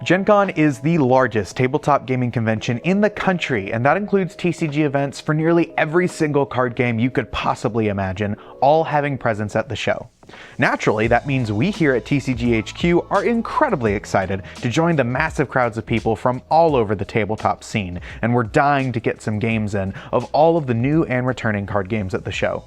Gen Con is the largest tabletop gaming convention in the country, and that includes TCG events for nearly every single card game you could possibly imagine, all having presence at the show. Naturally, that means we here at TCG HQ are incredibly excited to join the massive crowds of people from all over the tabletop scene, and we're dying to get some games in of all of the new and returning card games at the show.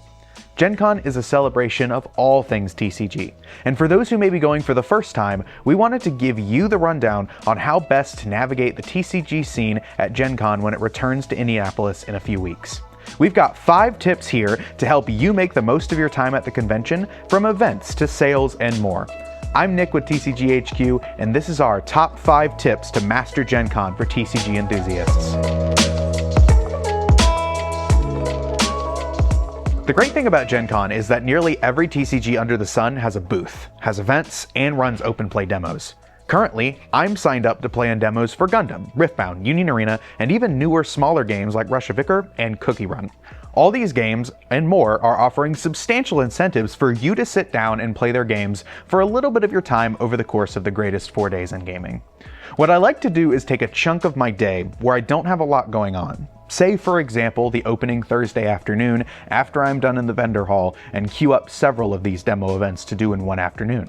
Gen Con is a celebration of all things TCG, and for those who may be going for the first time, we wanted to give you the rundown on how best to navigate the TCG scene at Gen Con when it returns to Indianapolis in a few weeks. We've got 5 tips here to help you make the most of your time at the convention, from events to sales and more. I'm Nick with TCG HQ, and this is our top 5 tips to master Gen Con for TCG enthusiasts. The great thing about Gen Con is that nearly every TCG under the sun has a booth, has events, and runs open play demos. Currently, I'm signed up to play in demos for Gundam, Riftbound, Union Arena, and even newer smaller games like Russia Vicar and Cookie Run. All these games and more are offering substantial incentives for you to sit down and play their games for a little bit of your time over the course of the greatest 4 days in gaming. What I like to do is take a chunk of my day where I don't have a lot going on. Say, for example, the opening Thursday afternoon after I'm done in the vendor hall, and queue up several of these demo events to do in one afternoon.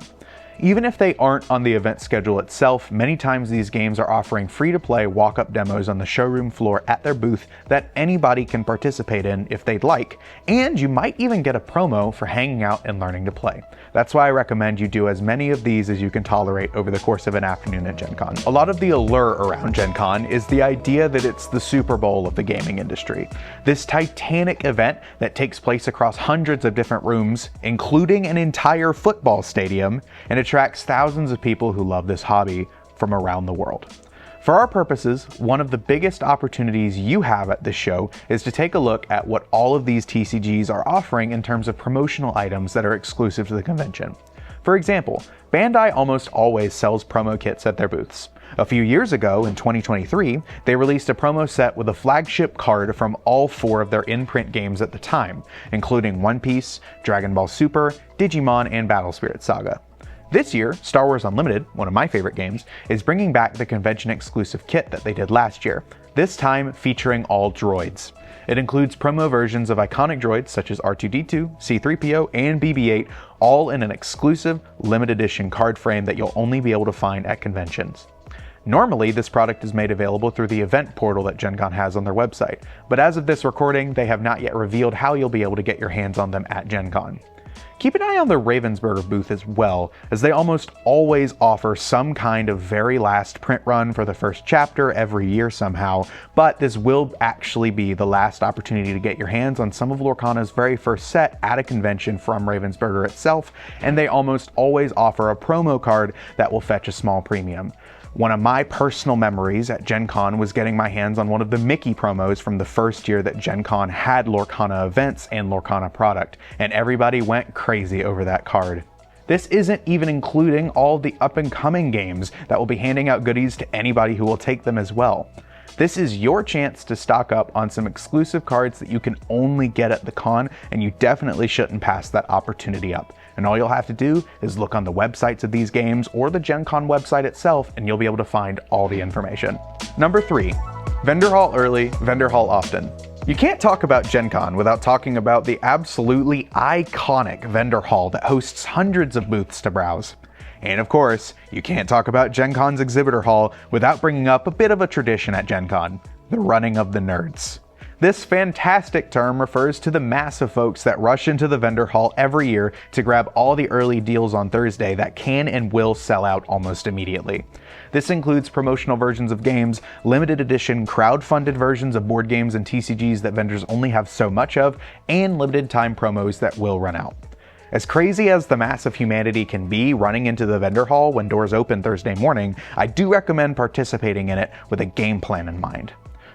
Even if they aren't on the event schedule itself, many times these games are offering free-to-play walk-up demos on the showroom floor at their booth that anybody can participate in if they'd like, and you might even get a promo for hanging out and learning to play. That's why I recommend you do as many of these as you can tolerate over the course of an afternoon at Gen Con. A lot of the allure around Gen Con is the idea that it's the Super Bowl of the gaming industry. This titanic event that takes place across hundreds of different rooms, including an entire football stadium, and attracts thousands of people who love this hobby from around the world. For our purposes, one of the biggest opportunities you have at this show is to take a look at what all of these TCGs are offering in terms of promotional items that are exclusive to the convention. For example, Bandai almost always sells promo kits at their booths. A few years ago, in 2023, they released a promo set with a flagship card from all 4 of their in-print games at the time, including One Piece, Dragon Ball Super, Digimon, and Battle Spirit Saga. This year, Star Wars Unlimited, one of my favorite games, is bringing back the convention-exclusive kit that they did last year, this time featuring all droids. It includes promo versions of iconic droids such as R2-D2, C-3PO, and BB-8, all in an exclusive, limited edition card frame that you'll only be able to find at conventions. Normally, this product is made available through the event portal that Gen Con has on their website, but as of this recording, they have not yet revealed how you'll be able to get your hands on them at Gen Con. Keep an eye on the Ravensburger booth as well, as they almost always offer some kind of very last print run for the first chapter every year somehow, but this will actually be the last opportunity to get your hands on some of Lorcana's very first set at a convention from Ravensburger itself, and they almost always offer a promo card that will fetch a small premium. One of my personal memories at Gen Con was getting my hands on one of the Mickey promos from the first year that Gen Con had Lorcana events and Lorcana product, and everybody went crazy over that card. This isn't even including all the up-and-coming games that will be handing out goodies to anybody who will take them as well. This is your chance to stock up on some exclusive cards that you can only get at the con, and you definitely shouldn't pass that opportunity up. And all you'll have to do is look on the websites of these games or the Gen Con website itself, and you'll be able to find all the information. Number 3, vendor hall early, vendor hall often. You can't talk about Gen Con without talking about the absolutely iconic vendor hall that hosts hundreds of booths to browse. And of course, you can't talk about Gen Con's exhibitor hall without bringing up a bit of a tradition at Gen Con, the running of the nerds. This fantastic term refers to the mass of folks that rush into the vendor hall every year to grab all the early deals on Thursday that can and will sell out almost immediately. This includes promotional versions of games, limited edition crowd-funded versions of board games and TCGs that vendors only have so much of, and limited time promos that will run out. As crazy as the mass of humanity can be running into the vendor hall when doors open Thursday morning, I do recommend participating in it with a game plan in mind.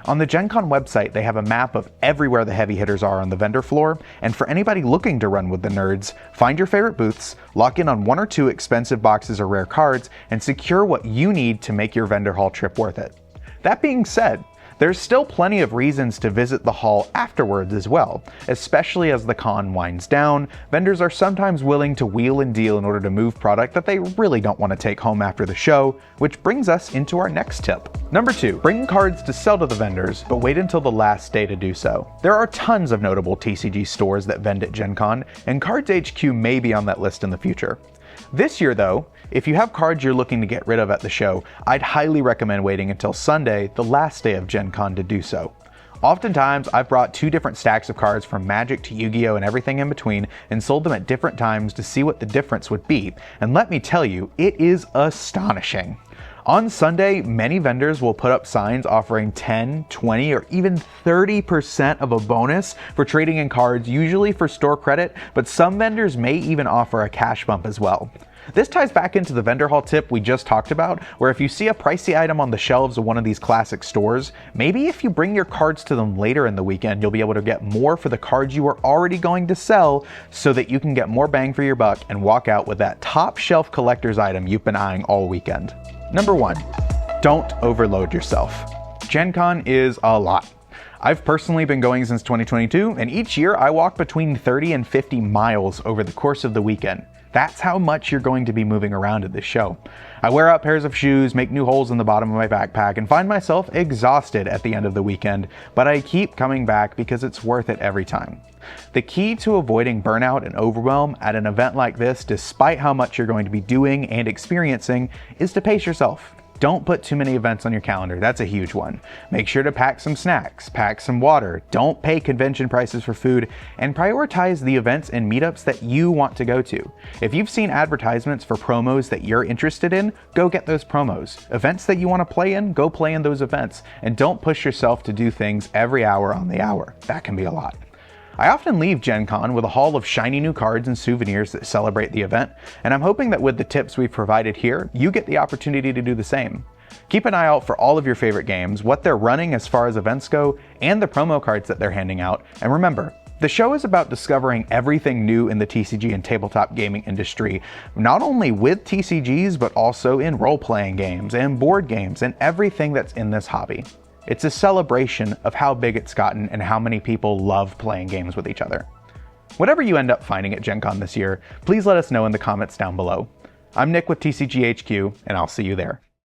On the Gen Con website, they have a map of everywhere the heavy hitters are on the vendor floor, and for anybody looking to run with the nerds, find your favorite booths, lock in on 1 or 2 expensive boxes or rare cards, and secure what you need to make your vendor hall trip worth it. That being said, There's still plenty of reasons to visit the hall afterwards as well, especially as the con winds down. Vendors are sometimes willing to wheel and deal in order to move product that they really don't want to take home after the show, which brings us into our next tip. Number 2, bring cards to sell to the vendors, but wait until the last day to do so. There are tons of notable TCG stores that vend at Gen Con, and Cards HQ may be on that list in the future. This year though, if you have cards you're looking to get rid of at the show, I'd highly recommend waiting until Sunday, the last day of Gen Con, to do so. Oftentimes, I've brought 2 different stacks of cards from Magic to Yu-Gi-Oh! And everything in between and sold them at different times to see what the difference would be, and let me tell you, it is astonishing. On Sunday, many vendors will put up signs offering 10, 20, or even 30% of a bonus for trading in cards, usually for store credit, but some vendors may even offer a cash bump as well. This ties back into the vendor hall tip we just talked about, where if you see a pricey item on the shelves of one of these classic stores, maybe if you bring your cards to them later in the weekend, you'll be able to get more for the cards you are already going to sell so that you can get more bang for your buck and walk out with that top shelf collector's item you've been eyeing all weekend. Number 1, don't overload yourself. Gen Con is a lot. I've personally been going since 2022, and each year I walk between 30 and 50 miles over the course of the weekend. That's how much you're going to be moving around at this show. I wear out pairs of shoes, make new holes in the bottom of my backpack, and find myself exhausted at the end of the weekend, but I keep coming back because it's worth it every time. The key to avoiding burnout and overwhelm at an event like this, despite how much you're going to be doing and experiencing, is to pace yourself. Don't put too many events on your calendar, that's a huge one. Make sure to pack some snacks, pack some water, don't pay convention prices for food, and prioritize the events and meetups that you want to go to. If you've seen advertisements for promos that you're interested in, go get those promos. Events that you want to play in, go play in those events, and don't push yourself to do things every hour on the hour. That can be a lot. I often leave Gen Con with a haul of shiny new cards and souvenirs that celebrate the event, and I'm hoping that with the tips we've provided here, you get the opportunity to do the same. Keep an eye out for all of your favorite games, what they're running as far as events go, and the promo cards that they're handing out, and remember, the show is about discovering everything new in the TCG and tabletop gaming industry, not only with TCGs, but also in role-playing games and board games and everything that's in this hobby. It's a celebration of how big it's gotten and how many people love playing games with each other. Whatever you end up finding at Gen Con this year, please let us know in the comments down below. I'm Nick with TCG HQ, and I'll see you there.